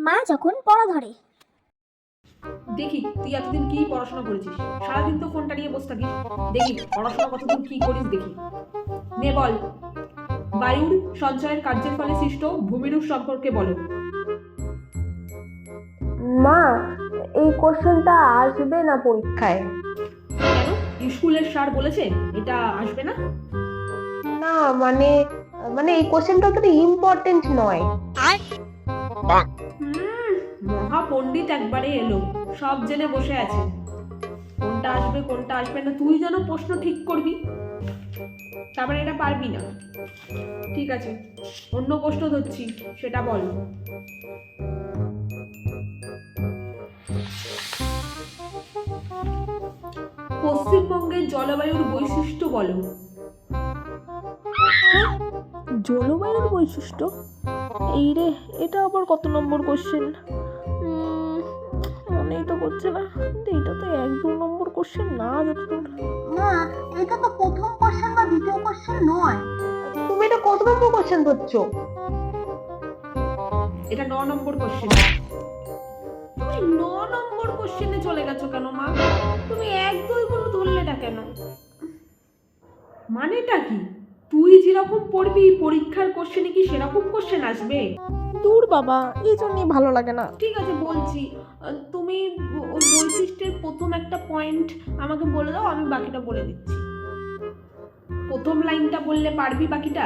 মা যখন পড়া ধরে। দেখি তুই এতদিন কি পড়াশোনা করেছিস, সারাদিন তো ফোনটা নিয়ে বসে থাকিস। দেখি পড়াশোনা কতদূর কি করিস দেখি। নে বল, বায়ুর সঞ্চয়ের কার্যের ফলে সৃষ্ট ভূমিরূপ সম্পর্কে বলো। মা, এই কোশ্চেনটা আসবে না পরীক্ষায়। কেন, স্কুলের স্যার বলেছে এটা আসবে না? না মানে মানে এই কোশ্চেনটা অতটা ইম্পর্টেন্ট নয়। মহা পণ্ডিত একবারে এলো, সব জেনে বসে আছে। কোনটা আসবে কোনটা আসবে না তুই যেন প্রশ্ন ঠিক করবি, তারপরে এটা পারবি না। ঠিক আছে, অন্য প্রশ্ন ধরছি, সেটা বল। পশ্চিমবঙ্গের জলবায়ুর বৈশিষ্ট্য বলো। জলবায়ুর বৈশিষ্ট্য? এই রে, এটা আবার কত নম্বর কোশ্চেন? মনেই তো করছে না। এটা তো 1-2 নম্বর কোশ্চেন না যতদূর। মা, এটা তো প্রথম কোশ্চেন বা দ্বিতীয় কোশ্চেন নয়। তুমি এটা কত নম্বর কোশ্চেন ধরছো? এটা 9 নম্বর কোশ্চেন। তুমি 9 নম্বর কোশ্চেনে চলে গেছো কেন মা? তুমি 1-2 গুলো ধরলেটা কেন? মানেটা কি? তুই যেরকম পড়বি পরীক্ষার কোশ্চেনে কি সেরকম কোশ্চেন আসবে? দূর বাবা, এই জন্যই ভালো লাগে না। ঠিক আছে বলছি, তুমি ওই বৈশিষ্ট্যের প্রথম একটা পয়েন্ট আমাকে বলে দাও, আমি বাকিটা বলে দিচ্ছি। প্রথম লাইনটা বললে পারবি বাকিটা?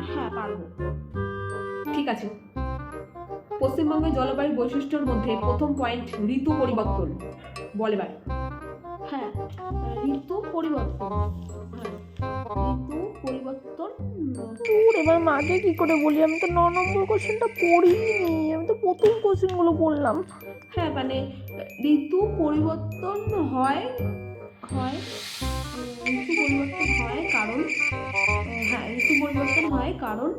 হ্যাঁ, পারবো। ঠিক আছে, পশ্চিমবঙ্গের জলবায়ু বৈশিষ্ট্যের মধ্যে প্রথম পয়েন্ট ঋতু পরিবর্তন। বল এবার। হ্যাঁ, ঋতু পরিবর্তন। হ্যাঁ, ঋতু পরিবর্তন। দূর, এবার মাকে কি করে বলি? আমি তো 9 নম্বর কোশ্চেনটা পড়িনি, আমি তো প্রথম কোশ্চেনগুলো বললাম। হ্যাঁ মানে ঋতু পরিবর্তন হয় হয় ঋতু পরিবর্তন হয় কারণ, হ্যাঁ ঋতু পরিবর্তন হয় কারণ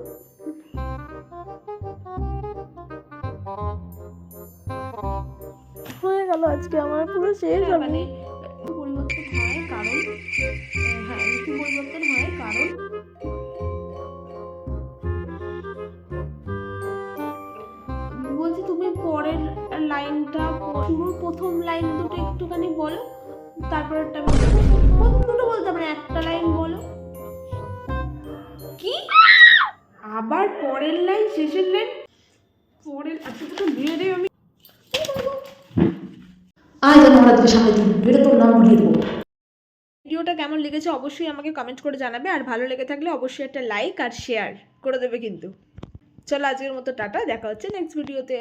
হয়ে গেল, আজকে আমার পুরো শেষ। হ্যাঁ, আমি মানে ঋতু পরিবর্তন হয় কারণ, হ্যাঁ ঋতু পরিবর্তন হয় কারণ বলছি তুমি পরের লাইনটা, শুরুর প্রথম লাইন দুটো একটুখানি বলো, তারপরেরটা আমি বলছি। প্রথম দুটো বলতে মানে একটা লাইন বলো। কি আবার পরের লাইন শেষের লাইন? পরের আচ্ছা তো মেরে দেবে আমি। আজ আমি আমরা তোকে সামনে দিন, এটা তোর নাম উঠিয়ে দেবো। ভিডিওটা কেমন লেগেছে অবশ্যই আমাকে কমেন্ট করে জানাবে, আর ভালো লেগে থাকলে অবশ্যই একটা লাইক আর শেয়ার করে দেবে কিন্তু। চলো আজকের মতো টাটা, দেখা হচ্ছে নেক্সট ভিডিওতে।